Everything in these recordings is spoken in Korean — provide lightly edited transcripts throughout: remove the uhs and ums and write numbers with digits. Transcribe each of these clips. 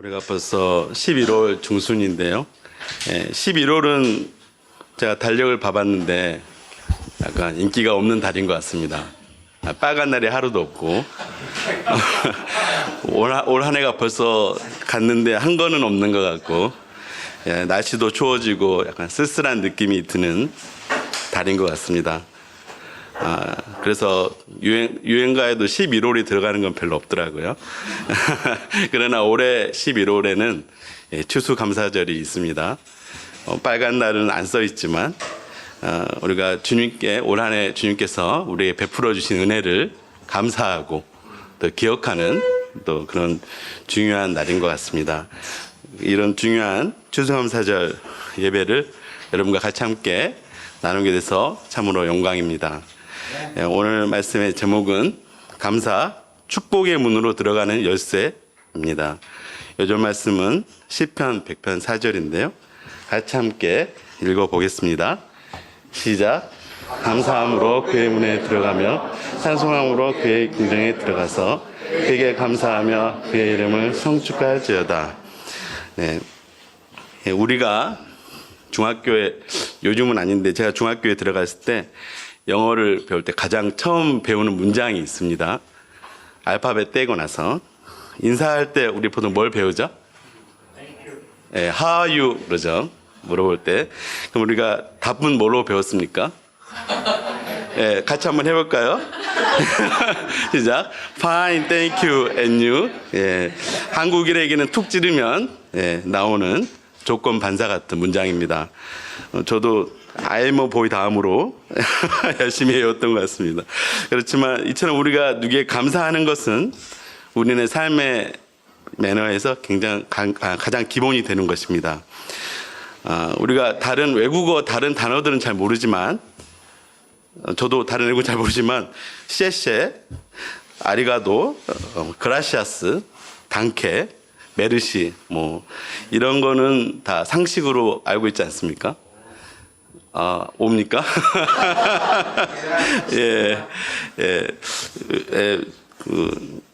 올해가 벌써 11월 중순인데요. 11월은 제가 달력을 봐봤는데 약간 인기가 없는 달인 것 같습니다. 빨간 날이 하루도 없고 올 한 해가 벌써 갔는데 한 거는 없는 것 같고 날씨도 추워지고 약간 쓸쓸한 느낌이 드는 달인 것 같습니다. 그래서 유행가에도 11월이 들어가는 건 별로 없더라고요. 그러나 올해 11월에는 추수감사절이 있습니다. 빨간 날은 안 써 있지만 우리가 주님께 올 한 해 주님께서 우리에게 베풀어 주신 은혜를 감사하고 또 기억하는 또 그런 중요한 날인 것 같습니다. 이런 중요한 추수감사절 예배를 여러분과 같이 함께 나누게 돼서 참으로 영광입니다. 오늘 말씀의 제목은 감사, 축복의 문으로 들어가는 열쇠입니다. 요즘 말씀은 시편 100편 4절인데요. 같이 함께 읽어보겠습니다. 시작. 감사함으로 그의 문에 들어가며 찬송함으로 그의 궁정에 들어가서 그에게 감사하며 그의 이름을 성축할지어다. 우리가 중학교에, 요즘은 아닌데 제가 중학교에 들어갔을 때 영어를 배울 때 가장 처음 배우는 문장이 있습니다. 알파벳 떼고 나서 인사할 때 우리 보통 뭘 배우죠? How are you? 그러죠. 물어볼 때. 그럼 우리가 답은 뭐로 배웠습니까? 같이 한번 해볼까요? 시작. Fine, thank you, and you. 한국인에게는 툭 찌르면 나오는 조건 반사 같은 문장입니다. 저도 아이모 보이 다음으로 열심히 해왔던 것 같습니다. 그렇지만 이처럼 우리가 누구에게 감사하는 것은 우리의 삶의 매너에서 굉장히 가장 기본이 되는 것입니다. 우리가 다른 외국어, 다른 단어들은 잘 모르지만 저도 다른 외국어 잘 모르지만 셰셰, 아리가도, 그라시아스, 단케, 메르시 뭐 이런 거는 다 상식으로 알고 있지 않습니까? 옵니까?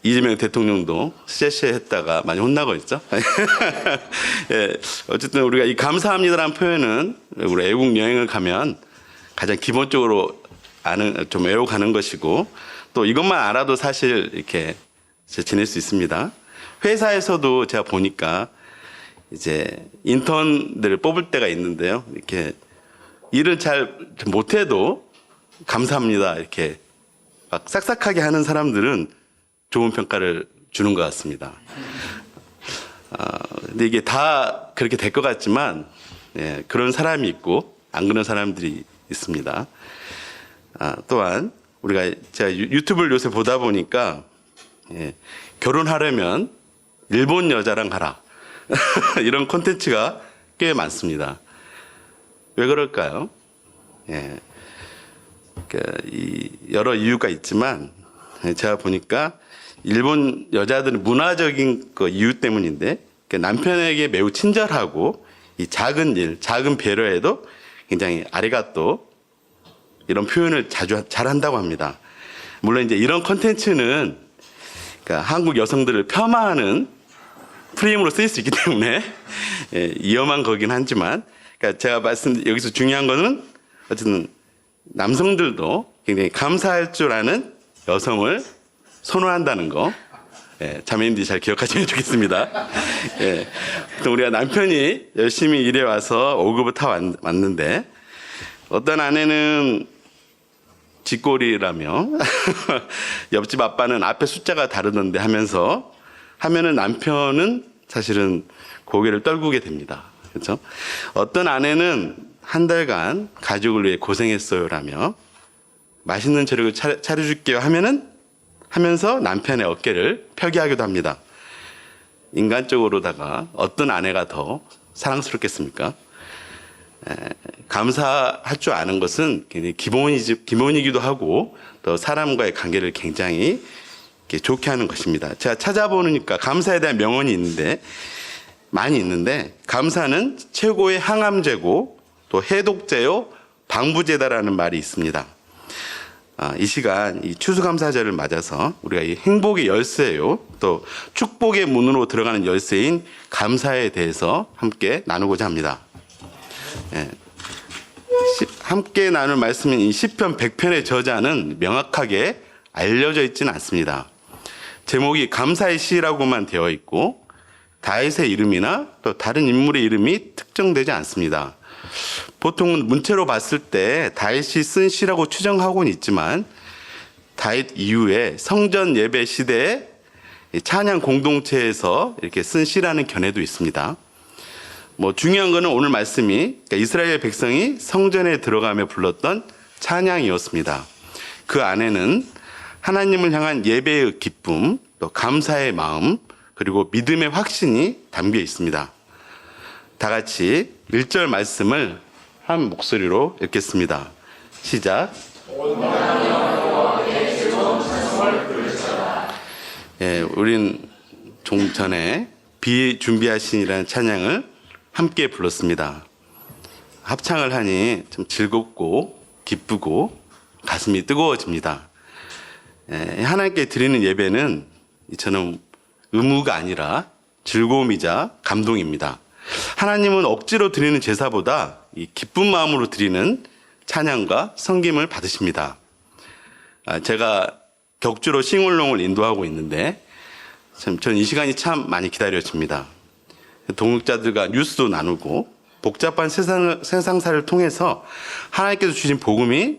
이재명 대통령도 쎄쎄 했다가 많이 혼나고 있죠. 어쨌든 우리가 이 감사합니다라는 표현은 우리 외국 여행을 가면 가장 기본적으로 좀 외워가는 것이고 또 이것만 알아도 사실 이렇게 지낼 수 있습니다. 회사에서도 제가 보니까 이제 인턴들을 뽑을 때가 있는데요. 이렇게 일을 잘 못해도 감사합니다. 이렇게 막 싹싹하게 하는 사람들은 좋은 평가를 주는 것 같습니다. 근데 이게 다 그렇게 될 것 같지만, 그런 사람이 있고, 안 그런 사람들이 있습니다. 또한, 제가 유튜브를 요새 보다 보니까, 결혼하려면 일본 여자랑 가라. 이런 콘텐츠가 꽤 많습니다. 왜 그럴까요? 여러 이유가 있지만 제가 보니까 일본 여자들은 문화적인 이유 때문인데 남편에게 매우 친절하고 이 작은 일, 작은 배려에도 굉장히 아리가또 이런 표현을 잘한다고 합니다. 물론 이제 이런 콘텐츠는 한국 여성들을 폄하하는 프레임으로 쓰일 수 있기 때문에 위험한 거긴 하지만 제가 여기서 중요한 거는 어쨌든 남성들도 굉장히 감사할 줄 아는 여성을 선호한다는 거. 자매님들이 잘 기억하시면 좋겠습니다. 또 우리가 남편이 열심히 일해와서 5급을 타 왔는데 어떤 아내는 쥐꼬리라며 옆집 아빠는 앞에 숫자가 다르던데 하면은 남편은 사실은 고개를 떨구게 됩니다. 그렇죠? 어떤 아내는 한 달간 가족을 위해 고생했어요라며 맛있는 저녁을 차려줄게요 하면서 남편의 어깨를 펴게 하기도 합니다. 인간적으로다가 어떤 아내가 더 사랑스럽겠습니까? 감사할 줄 아는 것은 굉장히 기본이기도 하고 또 사람과의 관계를 굉장히 좋게 하는 것입니다. 제가 찾아보니까 감사에 대한 명언이 많이 있는데 감사는 최고의 항암제고 또 해독제요 방부제다라는 말이 있습니다. 이 시간 이 추수감사절을 맞아서 우리가 이 행복의 열쇠요, 또 축복의 문으로 들어가는 열쇠인 감사에 대해서 함께 나누고자 합니다. 함께 나눌 말씀인 이 시편 100편의 저자는 명확하게 알려져 있지는 않습니다. 제목이 감사의 시라고만 되어 있고 다윗의 이름이나 또 다른 인물의 이름이 특정되지 않습니다. 보통은 문체로 봤을 때 다윗이 쓴 시라고 추정하고는 있지만 다윗 이후에 성전 예배 시대에 찬양 공동체에서 이렇게 쓴 시라는 견해도 있습니다. 중요한 거는 오늘 말씀이 그러니까 이스라엘 백성이 성전에 들어가며 불렀던 찬양이었습니다. 그 안에는 하나님을 향한 예배의 기쁨, 또 감사의 마음, 그리고 믿음의 확신이 담겨 있습니다. 다 같이 1절 말씀을 한 목소리로 읽겠습니다. 시작. 우린 좀 전에 비준비하신이라는 찬양을 함께 불렀습니다. 합창을 하니 참 즐겁고 기쁘고 가슴이 뜨거워집니다. 하나님께 드리는 예배는 저는 의무가 아니라 즐거움이자 감동입니다. 하나님은 억지로 드리는 제사보다 이 기쁜 마음으로 드리는 찬양과 섬김을 받으십니다. 제가 격주로 싱울롱을 인도하고 있는데 저는 이 시간이 참 많이 기다려집니다. 동역자들과 뉴스도 나누고 복잡한 세상사를 통해서 하나님께서 주신 복음이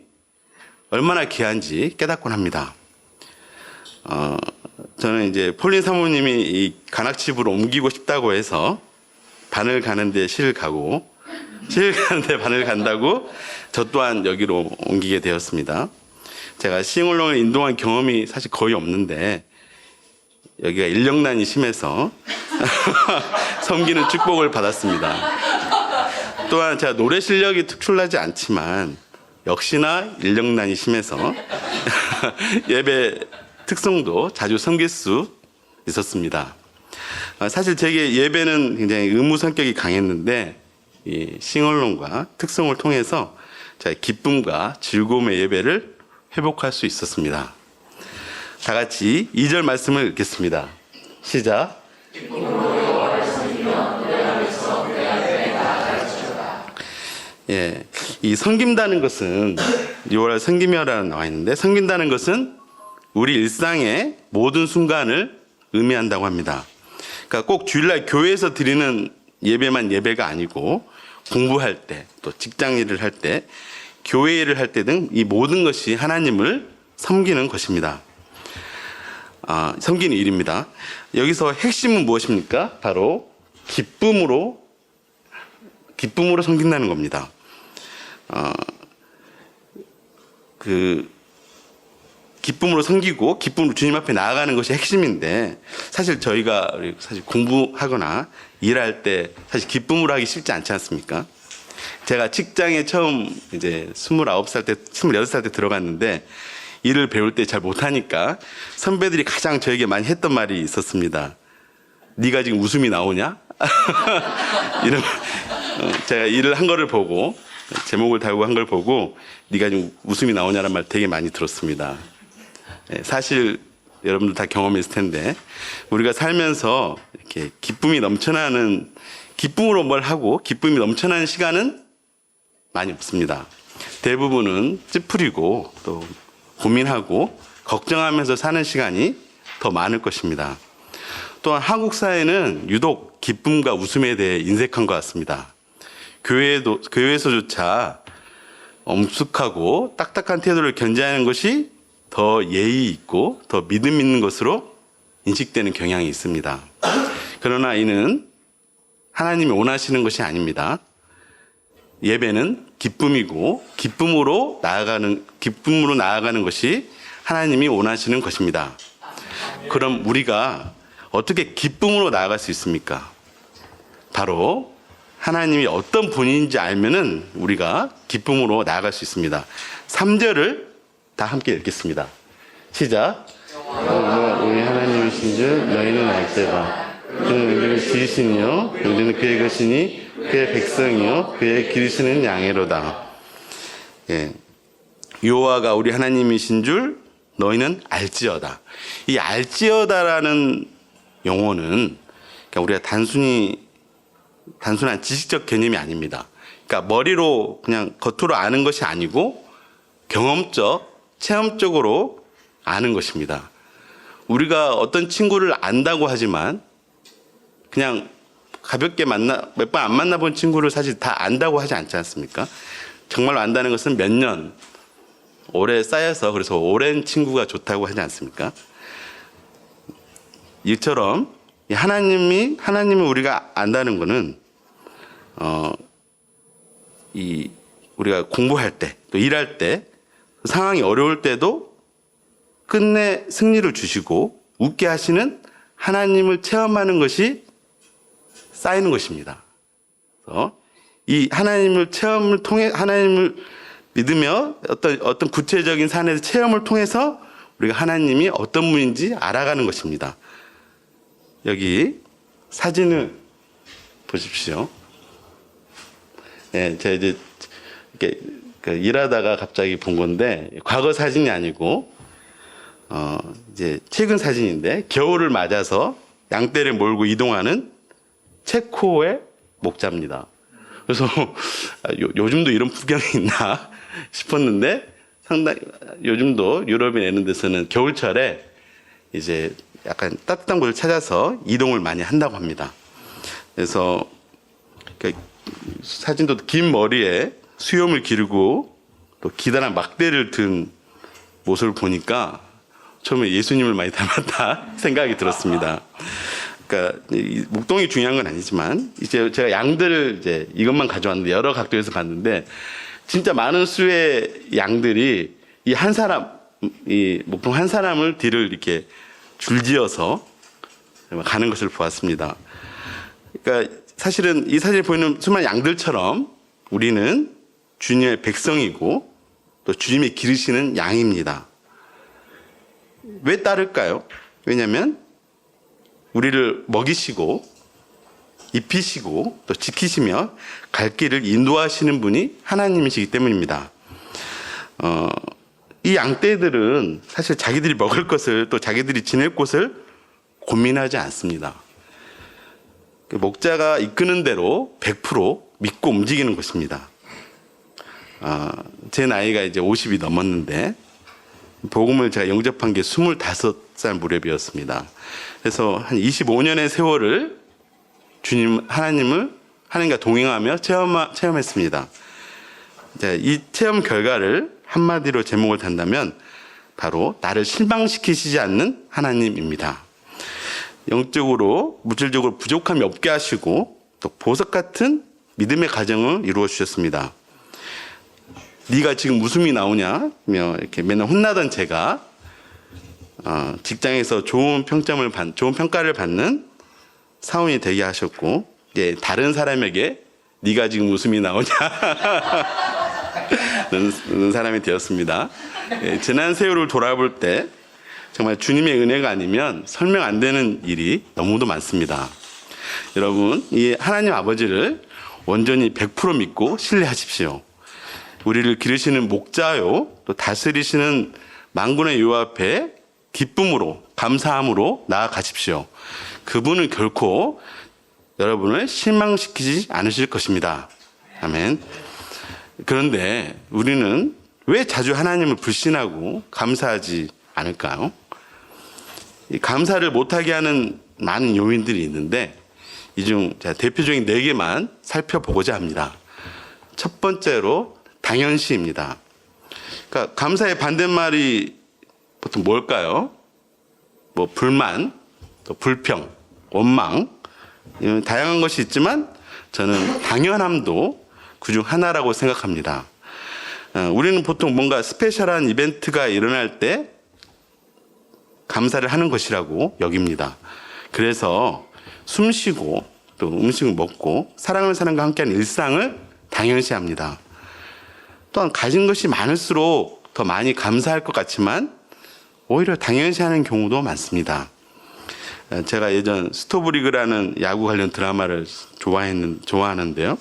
얼마나 귀한지 깨닫곤 합니다. 저는 이제 폴린 사모님이 이 간악집으로 옮기고 싶다고 해서 반을 가는데 실을 가고 실을 가는데 반을 간다고 저 또한 여기로 옮기게 되었습니다. 제가 싱울롱을 인도한 경험이 사실 거의 없는데 여기가 인력난이 심해서 섬기는 축복을 받았습니다. 또한 제가 노래 실력이 특출나지 않지만 역시나 인력난이 심해서 예배 특성도 자주 섬길 수 있었습니다. 사실 제게 예배는 굉장히 의무 성격이 강했는데 이 싱얼롱과 특성을 통해서 제가 기쁨과 즐거움의 예배를 회복할 수 있었습니다. 다 같이 2절 말씀을 읽겠습니다. 시작. 이 섬긴다는 것은 6월 섬기며라는 나와 있는데 섬긴다는 것은 우리 일상의 모든 순간을 의미한다고 합니다. 그러니까 꼭 주일날 교회에서 드리는 예배만 예배가 아니고 공부할 때, 또 직장 일을 할 때, 교회 일을 할 때 등 이 모든 것이 하나님을 섬기는 것입니다. 섬기는 일입니다. 여기서 핵심은 무엇입니까? 바로 기쁨으로 섬긴다는 겁니다. 기쁨으로 섬기고 기쁨으로 주님 앞에 나아가는 것이 핵심인데 사실 저희가 공부하거나 일할 때 사실 기쁨으로 하기 쉽지 않지 않습니까? 제가 직장에 처음 이제 29살 때, 28살 때 들어갔는데 일을 배울 때 잘 못하니까 선배들이 가장 저에게 많이 했던 말이 있었습니다. 네가 지금 웃음이 나오냐? 이런 제가 일을 한 거를 보고 제목을 달고 한 걸 보고 네가 지금 웃음이 나오냐는 말 되게 많이 들었습니다. 사실 여러분들 다 경험했을 텐데 우리가 살면서 이렇게 기쁨으로 뭘 하고 기쁨이 넘쳐나는 시간은 많이 없습니다. 대부분은 찌푸리고 또 고민하고 걱정하면서 사는 시간이 더 많을 것입니다. 또한 한국 사회는 유독 기쁨과 웃음에 대해 인색한 것 같습니다. 교회에서조차 엄숙하고 딱딱한 태도를 견지하는 것이 더 예의 있고 더 믿음 있는 것으로 인식되는 경향이 있습니다. 그러나 이는 하나님이 원하시는 것이 아닙니다. 예배는 기쁨이고 기쁨으로 나아가는 것이 하나님이 원하시는 것입니다. 그럼 우리가 어떻게 기쁨으로 나아갈 수 있습니까? 바로 하나님이 어떤 분인지 알면은 우리가 기쁨으로 나아갈 수 있습니다. 3절을 다 함께 읽겠습니다. 시작. 우리 하나님이신 줄 너희는 알때다. 그는 우리를 지으시니요 우리는 그의 것이니 그의 백성이요 그의 기르시는 양이로다. 여호와가 우리 하나님이신 줄 너희는 알지어다. 이 알지어다라는 용어는 그러니까 우리가 단순한 지식적 개념이 아닙니다. 그러니까 머리로 그냥 겉으로 아는 것이 아니고 경험적, 체험적으로 아는 것입니다. 우리가 어떤 친구를 안다고 하지만 그냥 가볍게 몇 번 안 만나본 친구를 사실 다 안다고 하지 않지 않습니까? 정말로 안다는 것은 몇 년, 오래 쌓여서 그래서 오랜 친구가 좋다고 하지 않습니까? 이처럼 하나님을 우리가 안다는 것은 우리가 공부할 때, 또 일할 때, 상황이 어려울 때도 끝내 승리를 주시고 웃게 하시는 하나님을 체험하는 것이 쌓이는 것입니다. 그래서 이 하나님을 체험을 통해 하나님을 믿으며 어떤 구체적인 삶의 체험을 통해서 우리가 하나님이 어떤 분인지 알아가는 것입니다. 여기 사진을 보십시오. 네, 제가 이제 이렇게 일하다가 갑자기 본 건데 과거 사진이 아니고 이제 최근 사진인데 겨울을 맞아서 양떼를 몰고 이동하는 체코의 목자입니다. 그래서 요즘도 이런 풍경이 있나 싶었는데 상당히 요즘도 유럽에 내는 데서는 겨울철에 이제 약간 따뜻한 곳을 찾아서 이동을 많이 한다고 합니다. 그래서 사진도 긴 머리에 수염을 기르고 또 기다란 막대를 든 모습을 보니까 처음에 예수님을 많이 닮았다 생각이 들었습니다. 그러니까 목동이 중요한 건 아니지만 이제 제가 양들을 이제 이것만 가져왔는데 여러 각도에서 봤는데 진짜 많은 수의 양들이 이 목동 한 사람을 뒤를 이렇게 줄지어서 가는 것을 보았습니다. 그러니까 사실은 이 사진에 보이는 수많은 양들처럼 우리는 주님의 백성이고 또 주님이 기르시는 양입니다. 왜 따를까요? 왜냐하면 우리를 먹이시고 입히시고 또 지키시며 갈 길을 인도하시는 분이 하나님이시기 때문입니다. 이 양떼들은 사실 자기들이 먹을 것을 또 자기들이 지낼 곳을 고민하지 않습니다. 목자가 이끄는 대로 100% 믿고 움직이는 것입니다. 제 나이가 이제 50이 넘었는데 복음을 제가 영접한 게 25살 무렵이었습니다. 그래서 한 25년의 세월을 하나님과 동행하며 체험했습니다. 이 체험 결과를 한마디로 제목을 단다면 바로 나를 실망시키시지 않는 하나님입니다. 영적으로 물질적으로 부족함이 없게 하시고 또 보석 같은 믿음의 가정을 이루어 주셨습니다. 네가 지금 웃음이 나오냐? 이렇게 맨날 혼나던 제가 직장에서 좋은 평가를 받는 사원이 되게 하셨고 이제 다른 사람에게 네가 지금 웃음이 나오냐? 는 사람이 되었습니다. 지난 세월을 돌아볼 때 정말 주님의 은혜가 아니면 설명 안 되는 일이 너무도 많습니다. 여러분, 이 하나님 아버지를 온전히 100% 믿고 신뢰하십시오. 우리를 기르시는 목자요, 또 다스리시는 만군의 여호와 앞에 기쁨으로, 감사함으로 나아가십시오. 그분은 결코 여러분을 실망시키지 않으실 것입니다. 아멘. 그런데 우리는 왜 자주 하나님을 불신하고 감사하지 않을까요? 이 감사를 못하게 하는 많은 요인들이 있는데 이 중 대표적인 4개만 살펴보고자 합니다. 첫 번째로 당연시입니다. 그러니까 감사의 반대말이 보통 뭘까요? 불만, 또 불평, 원망, 다양한 것이 있지만 저는 당연함도 그중 하나라고 생각합니다. 우리는 보통 뭔가 스페셜한 이벤트가 일어날 때 감사를 하는 것이라고 여깁니다. 그래서 숨 쉬고 또 음식을 먹고 사랑하는 사람과 함께하는 일상을 당연시합니다. 또한 가진 것이 많을수록 더 많이 감사할 것 같지만 오히려 당연시하는 경우도 많습니다. 제가 예전 스토브리그라는 야구 관련 드라마를 좋아하는데요.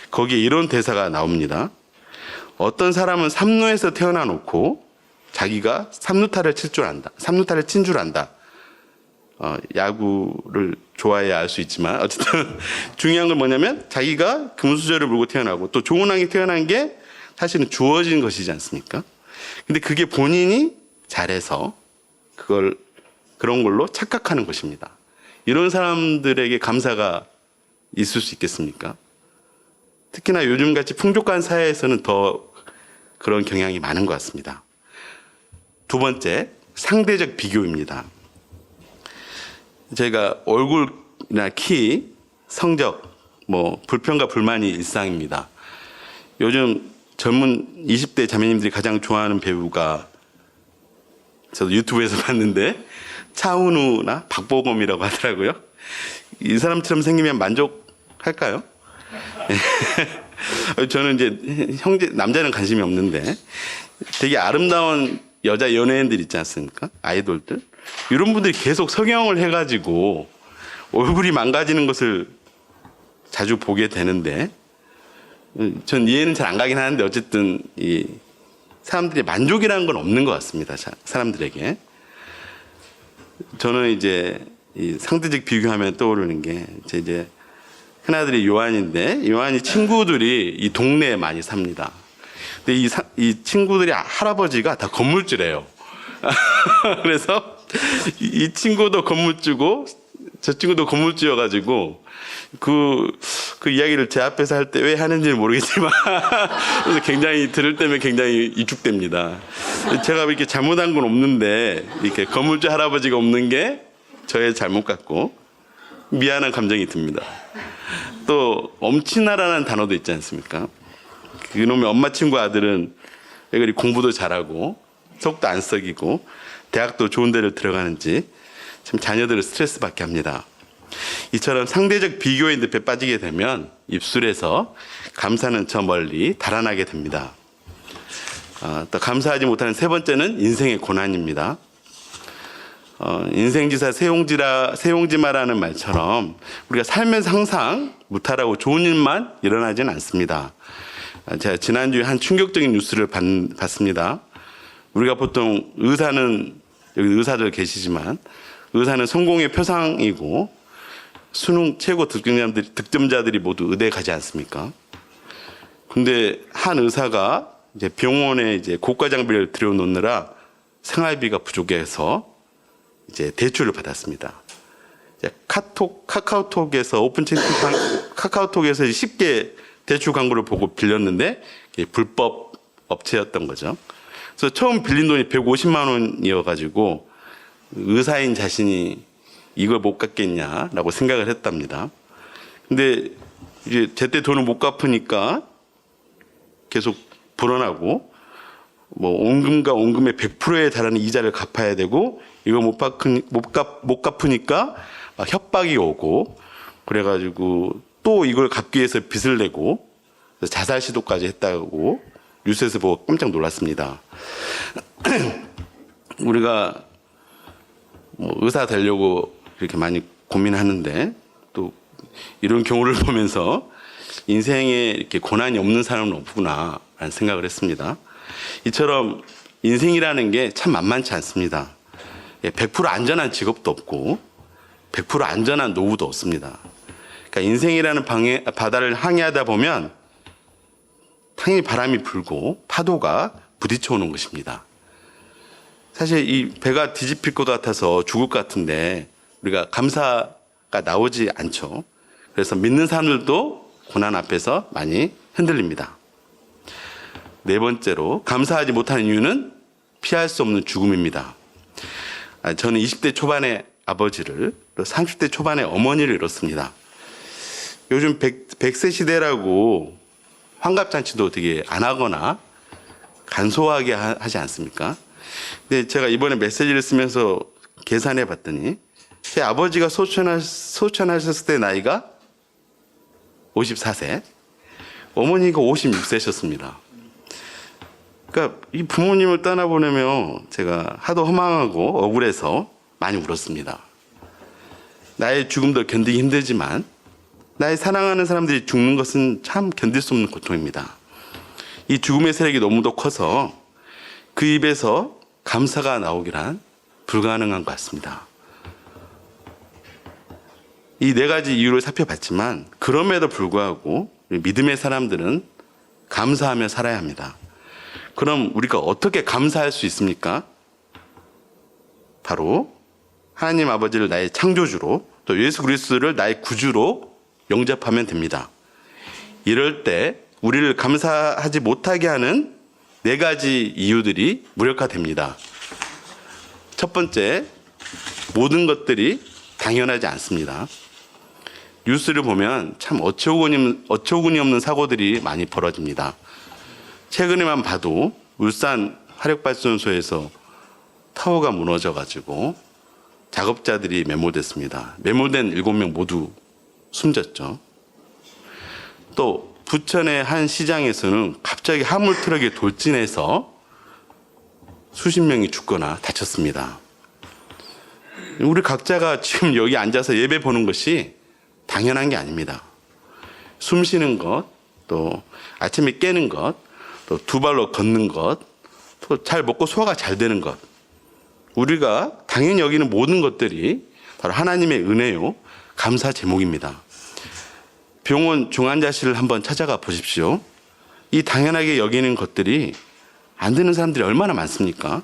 거기에 이런 대사가 나옵니다. 어떤 사람은 삼루에서 태어나 놓고 자기가 삼루타를 칠 줄 안다. 삼루타를 친 줄 안다. 야구를 좋아해야 알 수 있지만 어쨌든 중요한 건 뭐냐면 자기가 금수저를 물고 태어나고 또 좋은 왕이 태어난 게 사실은 주어진 것이지 않습니까? 근데 그게 본인이 잘해서 그런 걸로 착각하는 것입니다. 이런 사람들에게 감사가 있을 수 있겠습니까? 특히나 요즘같이 풍족한 사회에서는 더 그런 경향이 많은 것 같습니다. 두 번째, 상대적 비교입니다. 저희가 얼굴이나 키, 성적, 불평과 불만이 일상입니다. 요즘 젊은 20대 자매님들이 가장 좋아하는 배우가 저도 유튜브에서 봤는데 차은우나 박보검이라고 하더라고요. 이 사람처럼 생기면 만족할까요? 저는 이제 남자는 관심이 없는데 되게 아름다운 여자 연예인들 있지 않습니까? 아이돌들. 이런 분들이 계속 성형을 해가지고 얼굴이 망가지는 것을 자주 보게 되는데 전 이해는 잘 안 가긴 하는데 어쨌든 이 사람들이 만족이라는 건 없는 것 같습니다. 사람들에게. 저는 이제 이 상대적 비교하면 떠오르는 게 이제 큰아들이 요한인데 요한이 친구들이 이 동네에 많이 삽니다. 근데 이 친구들이 할아버지가 다 건물주래요. 그래서 이 친구도 건물주고 저 친구도 건물주여가지고 그 이야기를 제 앞에서 할 때 왜 하는지는 모르겠지만 그래서 굉장히 들을 때면 굉장히 위축됩니다. 제가 이렇게 잘못한 건 없는데 이렇게 건물주 할아버지가 없는 게 저의 잘못 같고 미안한 감정이 듭니다. 또 엄친아라는 단어도 있지 않습니까? 그놈의 엄마 친구 아들은 왜 그리 공부도 잘하고 속도 안 썩이고 대학도 좋은 데를 들어가는지 참 자녀들을 스트레스 받게 합니다. 이처럼 상대적 비교의 늪에 빠지게 되면 입술에서 감사는 저 멀리 달아나게 됩니다. 또 감사하지 못하는 세 번째는 인생의 고난입니다. 인생지사 세용지마라는 말처럼 우리가 살면서 항상 무탈하고 좋은 일만 일어나지는 않습니다. 제가 지난주에 한 충격적인 뉴스를 봤습니다. 우리가 보통 의사는 여기 의사들 계시지만 의사는 성공의 표상이고 수능 최고 득점자들이 모두 의대에 가지 않습니까? 근데 한 의사가 이제 병원에 이제 고가 장비를 들여놓느라 생활비가 부족해서 이제 대출을 받았습니다. 이제 카카오톡에서 오픈 채팅방 카카오톡에서 쉽게 대출 광고를 보고 빌렸는데 불법 업체였던 거죠. 그래서 처음 빌린 돈이 150만 원이어가지고 의사인 자신이 이걸 못 갚겠냐라고 생각을 했답니다. 근데 이제 제때 돈을 못 갚으니까 계속 불어나고 원금과 원금의 100%에 달하는 이자를 갚아야 되고 이거 못 갚으니까 막 협박이 오고 그래가지고 또 이걸 갚기 위해서 빚을 내고 자살 시도까지 했다고 뉴스에서 보고 깜짝 놀랐습니다. 우리가 의사 되려고 이렇게 많이 고민하는데 또 이런 경우를 보면서 인생에 이렇게 고난이 없는 사람은 없구나라는 생각을 했습니다. 이처럼 인생이라는 게 참 만만치 않습니다. 100% 안전한 직업도 없고 100% 안전한 노후도 없습니다. 그러니까 인생이라는 바다를 항해하다 보면 당연히 바람이 불고 파도가 부딪혀 오는 것입니다. 사실 이 배가 뒤집힐 것 같아서 죽을 것 같은데 우리가 감사가 나오지 않죠. 그래서 믿는 사람들도 고난 앞에서 많이 흔들립니다. 네 번째로 감사하지 못하는 이유는 피할 수 없는 죽음입니다. 저는 20대 초반의 아버지를 30대 초반의 어머니를 잃었습니다. 요즘 100세 시대라고 환갑잔치도 되게 안 하거나 간소하게 하지 않습니까? 근데 제가 이번에 메시지를 쓰면서 계산해 봤더니 제 아버지가 소천하셨을 때 나이가 54세, 어머니가 56세셨습니다. 그러니까 이 부모님을 떠나보내며 제가 하도 허망하고 억울해서 많이 울었습니다. 나의 죽음도 견디기 힘들지만 나의 사랑하는 사람들이 죽는 것은 참 견딜 수 없는 고통입니다. 이 죽음의 세력이 너무도 커서 그 입에서 감사가 나오기란 불가능한 것 같습니다. 이 네 가지 이유를 살펴봤지만 그럼에도 불구하고 믿음의 사람들은 감사하며 살아야 합니다. 그럼 우리가 어떻게 감사할 수 있습니까? 바로 하나님 아버지를 나의 창조주로 또 예수 그리스도를 나의 구주로 영접하면 됩니다. 이럴 때 우리를 감사하지 못하게 하는 네 가지 이유들이 무력화됩니다. 첫 번째, 모든 것들이 당연하지 않습니다. 뉴스를 보면 참 어처구니 없는 사고들이 많이 벌어집니다. 최근에만 봐도 울산 화력발전소에서 타워가 무너져가지고 작업자들이 매몰됐습니다. 매몰된 7명 모두 숨졌죠. 또 부천의 한 시장에서는 갑자기 화물 트럭이 돌진해서 수십 명이 죽거나 다쳤습니다. 우리 각자가 지금 여기 앉아서 예배 보는 것이 당연한 게 아닙니다. 숨 쉬는 것, 또 아침에 깨는 것, 또 두 발로 걷는 것, 또 잘 먹고 소화가 잘 되는 것. 우리가 당연히 여기는 모든 것들이 바로 하나님의 은혜요, 감사 제목입니다. 병원 중환자실을 한번 찾아가 보십시오. 이 당연하게 여기는 것들이 안 되는 사람들이 얼마나 많습니까?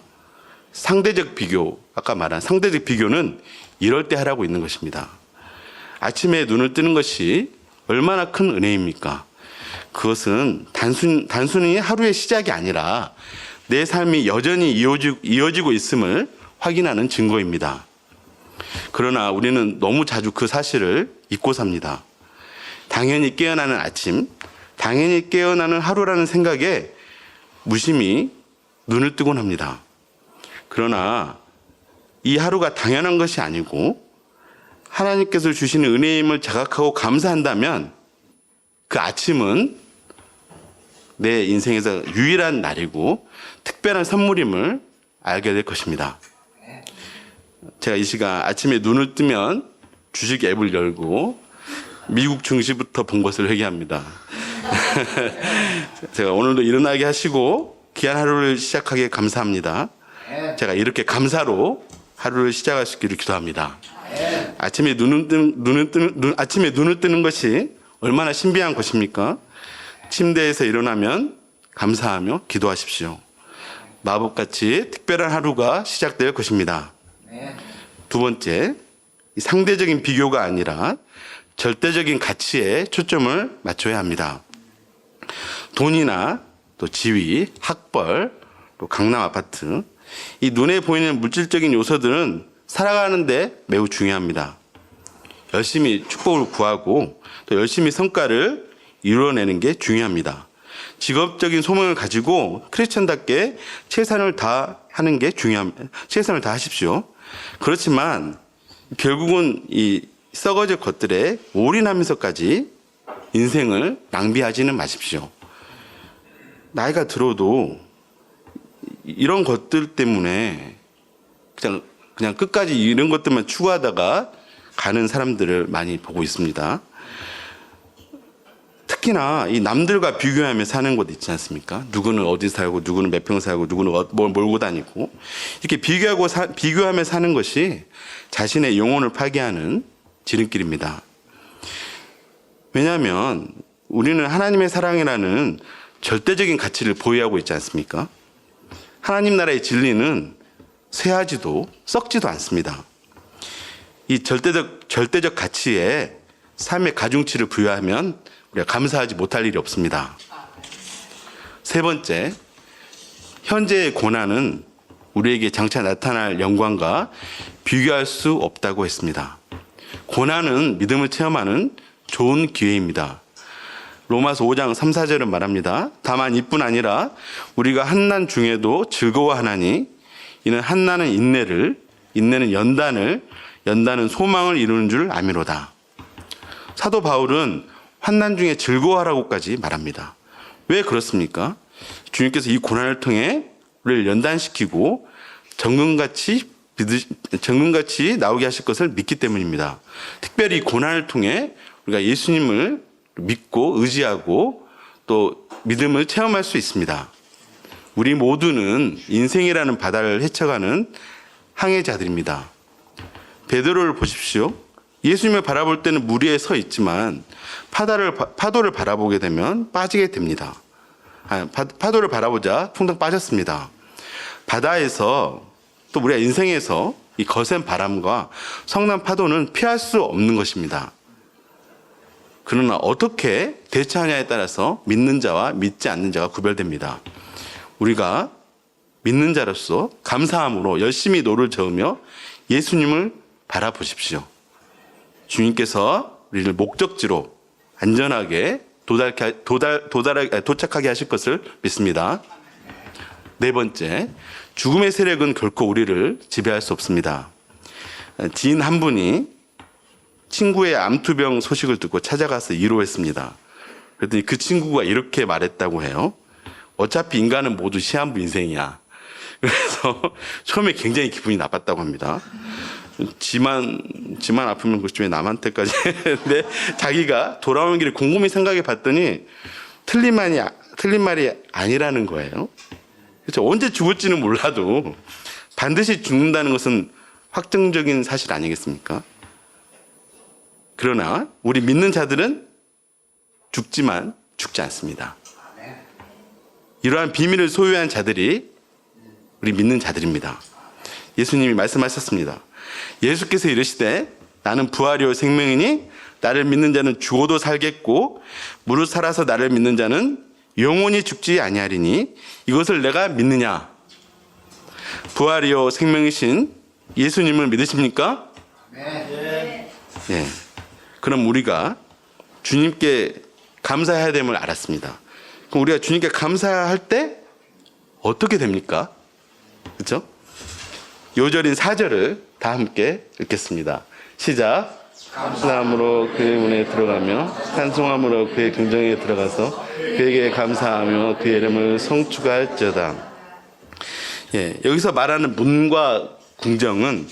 상대적 비교, 아까 말한 상대적 비교는 이럴 때 하라고 있는 것입니다. 아침에 눈을 뜨는 것이 얼마나 큰 은혜입니까? 그것은 단순히 하루의 시작이 아니라 내 삶이 여전히 이어지고 있음을 확인하는 증거입니다. 그러나 우리는 너무 자주 그 사실을 잊고 삽니다. 당연히 깨어나는 아침, 당연히 깨어나는 하루라는 생각에 무심히 눈을 뜨곤 합니다. 그러나 이 하루가 당연한 것이 아니고 하나님께서 주시는 은혜임을 자각하고 감사한다면 그 아침은 내 인생에서 유일한 날이고 특별한 선물임을 알게 될 것입니다. 제가 이 시간 아침에 눈을 뜨면 주식 앱을 열고 미국 증시부터 본 것을 회개합니다. 제가 오늘도 일어나게 하시고 귀한 하루를 시작하기에 감사합니다. 제가 이렇게 감사로 하루를 시작할 수 있기를 기도합니다. 아침에 눈을 뜨는 것이 얼마나 신비한 것입니까? 침대에서 일어나면 감사하며 기도하십시오. 마법같이 특별한 하루가 시작될 것입니다. 두 번째, 상대적인 비교가 아니라 절대적인 가치에 초점을 맞춰야 합니다. 돈이나 또 지위, 학벌, 또 강남 아파트, 이 눈에 보이는 물질적인 요소들은 살아가는데 매우 중요합니다. 열심히 축복을 구하고 또 열심히 성과를 이루어내는 게 중요합니다. 직업적인 소명을 가지고 크리스천답게 최선을 다하는 게 중요합니다. 최선을 다하십시오. 그렇지만 결국은 이 썩어질 것들에 올인하면서까지 인생을 낭비하지는 마십시오. 나이가 들어도 이런 것들 때문에 그냥 끝까지 이런 것들만 추구하다가 가는 사람들을 많이 보고 있습니다. 특히나 이 남들과 비교하며 사는 곳 있지 않습니까? 누구는 어디 살고, 누구는 몇 평 살고, 누구는 뭘 몰고 다니고, 이렇게 비교하며 사는 것이 자신의 영혼을 파괴하는 지름길입니다. 왜냐하면 우리는 하나님의 사랑이라는 절대적인 가치를 보유하고 있지 않습니까? 하나님 나라의 진리는 쇠하지도 썩지도 않습니다. 이 절대적 가치에 삶의 가중치를 부여하면 우리가 감사하지 못할 일이 없습니다. 세 번째, 현재의 고난은 우리에게 장차 나타날 영광과 비교할 수 없다고 했습니다. 고난은 믿음을 체험하는 좋은 기회입니다. 로마서 5장 3, 4절은 말합니다. 다만 이뿐 아니라 우리가 한난 중에도 즐거워하나니 이는 한난은 인내를, 인내는 연단을, 연단은 소망을 이루는 줄 아미로다. 사도 바울은 환난 중에 즐거워하라고까지 말합니다. 왜 그렇습니까? 주님께서 이 고난을 통해 우리를 연단시키고 정금같이 나오게 하실 것을 믿기 때문입니다. 특별히 이 고난을 통해 우리가 예수님을 믿고 의지하고 또 믿음을 체험할 수 있습니다. 우리 모두는 인생이라는 바다를 헤쳐가는 항해자들입니다. 베드로를 보십시오. 예수님을 바라볼 때는 물 위에 서 있지만 파도를 바라보게 되면 빠지게 됩니다. 파도를 바라보자 퉁퉁 빠졌습니다. 바다에서 또 우리가 인생에서 이 거센 바람과 성난 파도는 피할 수 없는 것입니다. 그러나 어떻게 대처하냐에 따라서 믿는 자와 믿지 않는 자가 구별됩니다. 우리가 믿는 자로서 감사함으로 열심히 노를 저으며 예수님을 바라보십시오. 주님께서 우리를 목적지로 안전하게 도착하게 하실 것을 믿습니다. 네 번째, 죽음의 세력은 결코 우리를 지배할 수 없습니다. 지인 한 분이 친구의 암투병 소식을 듣고 찾아가서 위로했습니다. 그랬더니 그 친구가 이렇게 말했다고 해요. 어차피 인간은 모두 시한부 인생이야. 그래서 처음에 굉장히 기분이 나빴다고 합니다. 지만 아프면 그렇지 왜 남한테까지. 근데 자기가 돌아오는 길에 곰곰이 생각해 봤더니 틀린 말이 아니라는 거예요. 그렇죠? 언제 죽을지는 몰라도 반드시 죽는다는 것은 확정적인 사실 아니겠습니까? 그러나 우리 믿는 자들은 죽지만 죽지 않습니다. 이러한 비밀을 소유한 자들이 우리 믿는 자들입니다. 예수님이 말씀하셨습니다. 예수께서 이르시되 나는 부활이요 생명이니 나를 믿는 자는 죽어도 살겠고 무릇 살아서 나를 믿는 자는 영원히 죽지 아니하리니 이것을 내가 믿느냐? 부활이요 생명이신 예수님을 믿으십니까? 네. 네. 그럼 우리가 주님께 감사해야 됨을 알았습니다. 그럼 우리가 주님께 감사할 때 어떻게 됩니까? 그렇죠? 요절인 4절을 다 함께 읽겠습니다. 시작. 감사함으로 그의 문에 들어가며 찬송함으로 그의 궁정에 들어가서 그에게 감사하며 그의 이름을 성축할지어다. 예, 여기서 말하는 문과 궁정은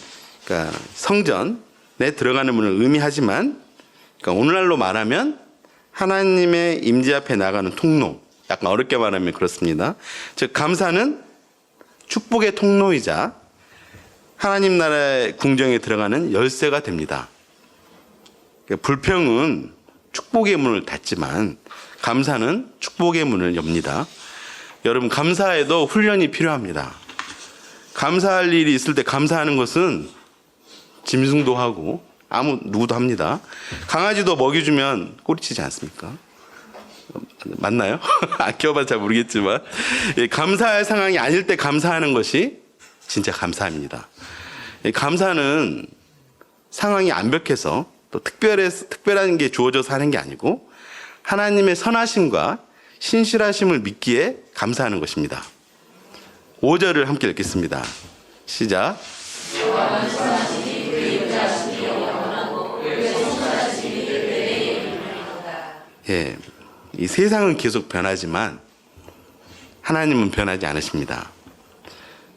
그러니까 성전에 들어가는 문을 의미하지만 그러니까 오늘날로 말하면 하나님의 임재 앞에 나가는 통로. 약간 어렵게 말하면 그렇습니다. 즉 감사는 축복의 통로이자 하나님 나라의 궁정에 들어가는 열쇠가 됩니다. 불평은 축복의 문을 닫지만 감사는 축복의 문을 엽니다. 여러분 감사에도 훈련이 필요합니다. 감사할 일이 있을 때 감사하는 것은 짐승도 하고 누구도 합니다. 강아지도 먹이 주면 꼬리치지 않습니까? 맞나요? 안 키워봐서 잘 모르겠지만 감사할 상황이 아닐 때 감사하는 것이 진짜 감사합니다. 감사는 상황이 완벽해서 또 특별한 게 주어져서 하는 게 아니고 하나님의 선하심과 신실하심을 믿기에 감사하는 것입니다. 5절을 함께 읽겠습니다. 시작. 예, 이 세상은 계속 변하지만 하나님은 변하지 않으십니다.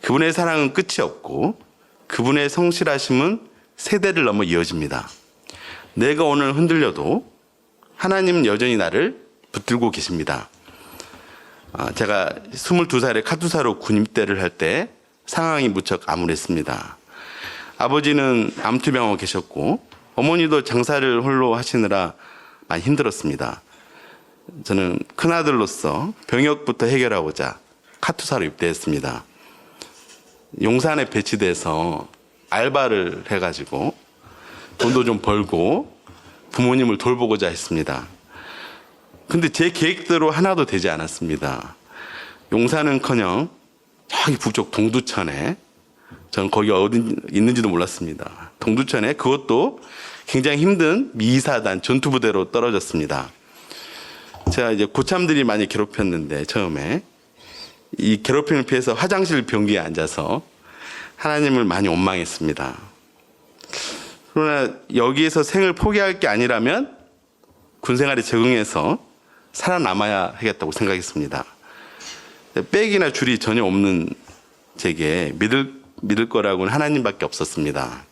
그분의 사랑은 끝이 없고 그분의 성실하심은 세대를 넘어 이어집니다. 내가 오늘 흔들려도 하나님은 여전히 나를 붙들고 계십니다. 제가 22살에 카투사로 군입대를 할 때 상황이 무척 암울했습니다. 아버지는 암투병하고 계셨고 어머니도 장사를 홀로 하시느라 많이 힘들었습니다. 저는 큰아들로서 병역부터 해결하고자 카투사로 입대했습니다. 용산에 배치돼서 알바를 해가지고 돈도 좀 벌고 부모님을 돌보고자 했습니다. 근데 제 계획대로 하나도 되지 않았습니다. 용산은커녕 저기 북쪽 동두천에 저는 거기 어디 있는지도 몰랐습니다. 동두천에 그것도 굉장히 힘든 미사단 전투부대로 떨어졌습니다. 제가 이제 고참들이 많이 괴롭혔는데 처음에 이 괴롭힘을 피해서 화장실 변기에 앉아서 하나님을 많이 원망했습니다. 그러나 여기에서 생을 포기할 게 아니라면 군생활에 적응해서 살아남아야 하겠다고 생각했습니다. 백이나 줄이 전혀 없는 제게 믿을 거라고는 하나님밖에 없었습니다.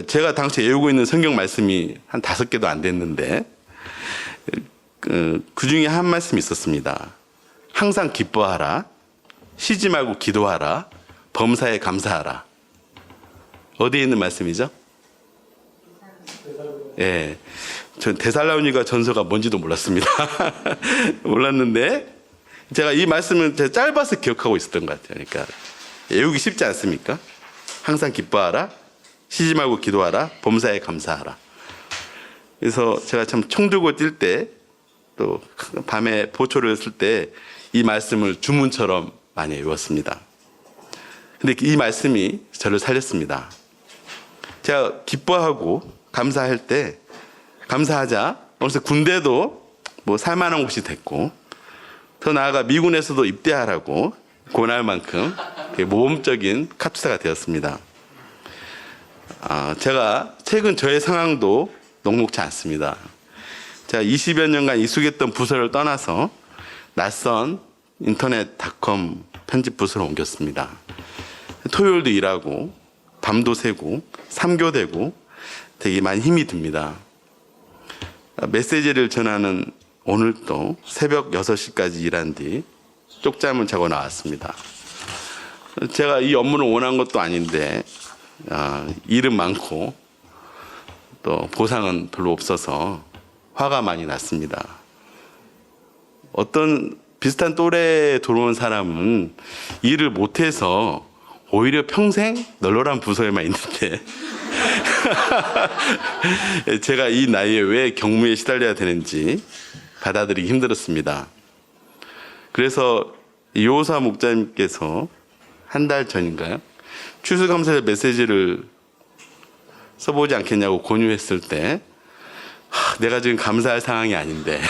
제가 당시에 외우고 있는 성경 말씀이 한 5개도 안 됐는데 그 중에 한 말씀이 있었습니다. 항상 기뻐하라, 쉬지 말고 기도하라, 범사에 감사하라. 어디에 있는 말씀이죠? 예, 전 데살로니가 전서가 뭔지도 몰랐습니다. 몰랐는데 제가 이 말씀을 제가 짧아서 기억하고 있었던 것 같아요. 그러니까 외우기 쉽지 않습니까? 항상 기뻐하라, 쉬지 말고 기도하라, 범사에 감사하라. 그래서 제가 참 총 들고 뛸 때 또 밤에 보초를 쓸 때 이 말씀을 주문처럼 많이 외웠습니다. 근데 이 말씀이 저를 살렸습니다. 제가 기뻐하고 감사할 때, 감사하자. 어느새 군대도 뭐 살만한 곳이 됐고, 더 나아가 미군에서도 입대하라고 권할 만큼 모범적인 카투사가 되었습니다. 제가 최근 저의 상황도 녹록지 않습니다. 제가 20여 년간 익숙했던 부서를 떠나서 낯선 인터넷.com 편집 부서로 옮겼습니다. 토요일도 일하고 밤도 새고 삼교되고 되게 많이 힘이 듭니다. 메시지를 전하는 오늘도 새벽 6시까지 일한 뒤 쪽잠을 자고 나왔습니다. 제가 이 업무를 원한 것도 아닌데 일은 많고 또 보상은 별로 없어서 화가 많이 났습니다. 어떤 비슷한 또래에 들어온 사람은 일을 못해서 오히려 평생 널널한 부서에만 있는데 제가 이 나이에 왜 경무에 시달려야 되는지 받아들이기 힘들었습니다. 그래서 이호사 목사님께서 한 달 전인가요? 추수감사절 메시지를 써보지 않겠냐고 권유했을 때 내가 지금 감사할 상황이 아닌데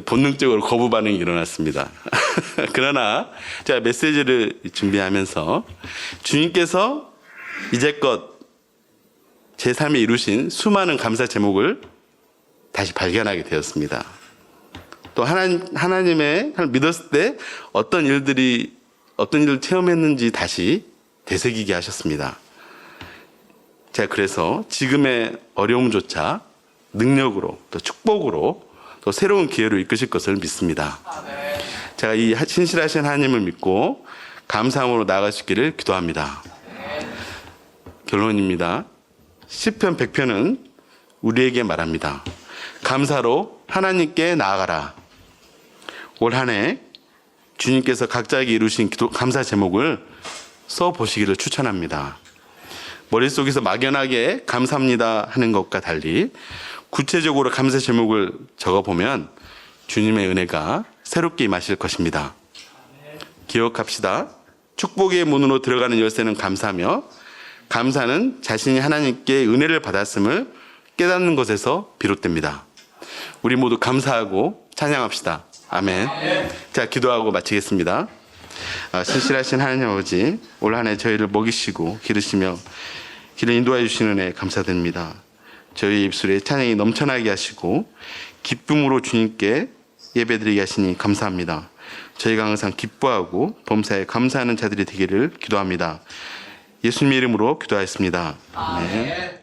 본능적으로 거부 반응이 일어났습니다. 그러나 제가 메시지를 준비하면서 주님께서 이제껏 제 삶에 이루신 수많은 감사 제목을 다시 발견하게 되었습니다. 또 하나님의 믿었을 때 어떤 일을 체험했는지 다시 되새기게 하셨습니다. 제가 그래서 지금의 어려움조차 능력으로 또 축복으로 또 새로운 기회로 이끄실 것을 믿습니다. 제가 이 신실하신 하나님을 믿고 감사함으로 나아갈 수 있기를 기도합니다. 결론입니다. 시편 100편은 우리에게 말합니다. 감사로 하나님께 나아가라. 올 한 해 주님께서 각자에게 이루신 감사 제목을 써보시기를 추천합니다. 머릿속에서 막연하게 감사합니다 하는 것과 달리 구체적으로 감사 제목을 적어보면 주님의 은혜가 새롭게 임하실 것입니다. 기억합시다. 축복의 문으로 들어가는 열쇠는 감사며, 감사는 자신이 하나님께 은혜를 받았음을 깨닫는 것에서 비롯됩니다. 우리 모두 감사하고 찬양합시다. 아멘. 자, 기도하고 마치겠습니다. 신실하신 하나님 아버지, 올 한 해 저희를 먹이시고 기르시며 길을 인도해 주시는 은혜 감사드립니다. 저희 입술에 찬양이 넘쳐나게 하시고 기쁨으로 주님께 예배드리게 하시니 감사합니다. 저희가 항상 기뻐하고 범사에 감사하는 자들이 되기를 기도합니다. 예수님의 이름으로 기도하였습니다. 아멘.